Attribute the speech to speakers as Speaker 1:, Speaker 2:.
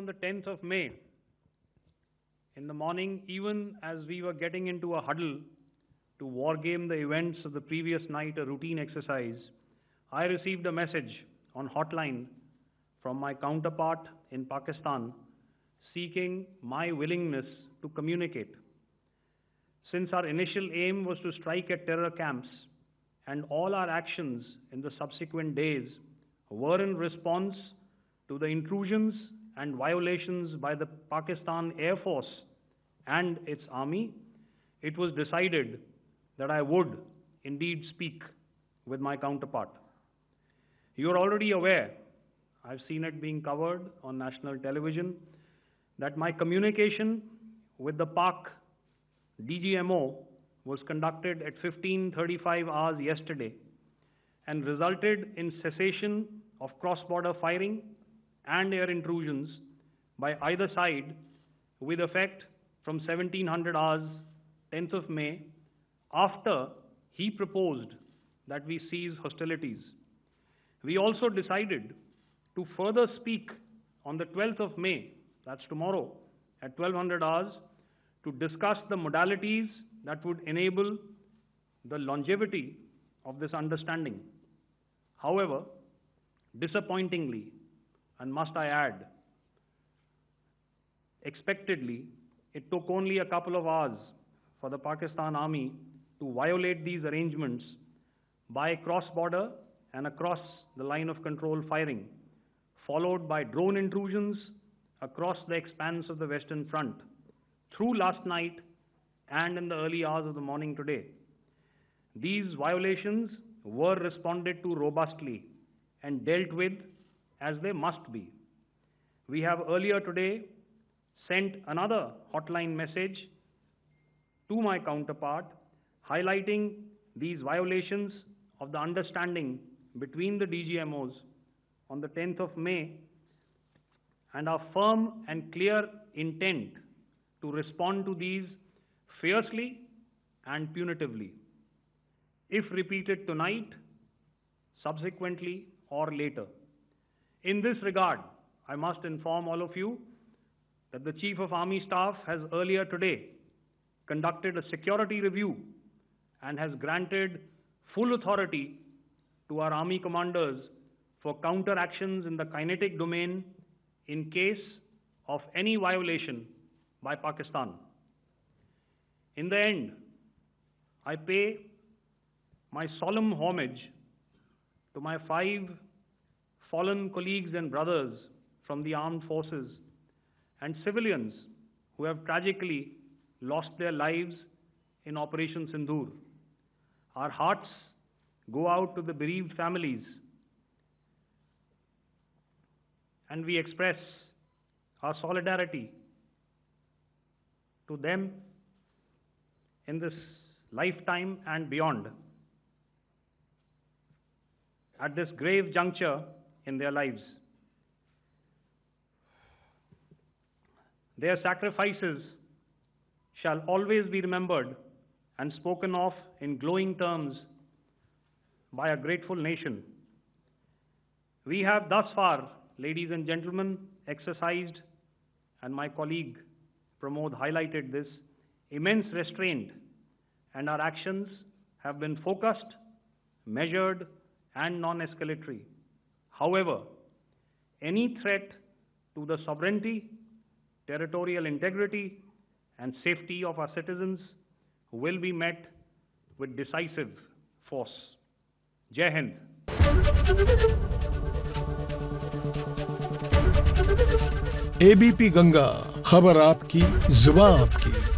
Speaker 1: on the 10th of May, in the morning, even as we were getting into a huddle to wargame the events of the previous night, a routine exercise, I received a message on hotline from my counterpart in Pakistan seeking my willingness to communicate. Since our initial aim was to strike at terror camps, and all our actions in the subsequent days were in response to the intrusions and violations by the Pakistan Air Force and its army, it was decided that I would indeed speak with my counterpart. You are already aware, I've seen it being covered on national television, that my communication with the Pak DGMO was conducted at 15:35 hours yesterday and resulted in cessation of cross-border firing and air intrusions by either side with effect from 1700 hours, 10th of May, after he proposed that we cease hostilities. We also decided to further speak on the 12th of May, that's tomorrow, at 1200 hours, to discuss the modalities that would enable the longevity of this understanding. However, disappointingly, and must I add, expectedly, it took only a couple of hours for the Pakistan Army to violate these arrangements by cross-border and across the line of control firing, followed by drone intrusions across the expanse of the Western Front through last night and in the early hours of the morning today. These violations were responded to robustly and dealt with as they must be. We have earlier today sent another hotline message to my counterpart highlighting these violations of the understanding between the DGMOs on the 10th of May and our firm and clear intent to respond to these fiercely and punitively, if repeated tonight, subsequently, or later. In this regard, I must inform all of you that the Chief of Army Staff has earlier today conducted a security review and has granted full authority to our Army commanders for counter-actions in the kinetic domain in case of any violation by Pakistan. In the end, I pay my solemn homage to my 5 fallen colleagues and brothers from the armed forces and civilians who have tragically lost their lives in Operation Sindoor. Our hearts go out to the bereaved families, and we express our solidarity to them in this lifetime and beyond, at this grave juncture in their lives. Their sacrifices shall always be remembered and spoken of in glowing terms by a grateful nation. We have thus far, ladies and gentlemen, exercised, and my colleague Pramod highlighted this, immense restraint, and our actions have been focused, measured, and non-escalatory. However, any threat to the sovereignty, territorial integrity, and safety of our citizens will be met with decisive force. Jai Hind.
Speaker 2: ABP Ganga, खबर आपकी, जुबान आपकी।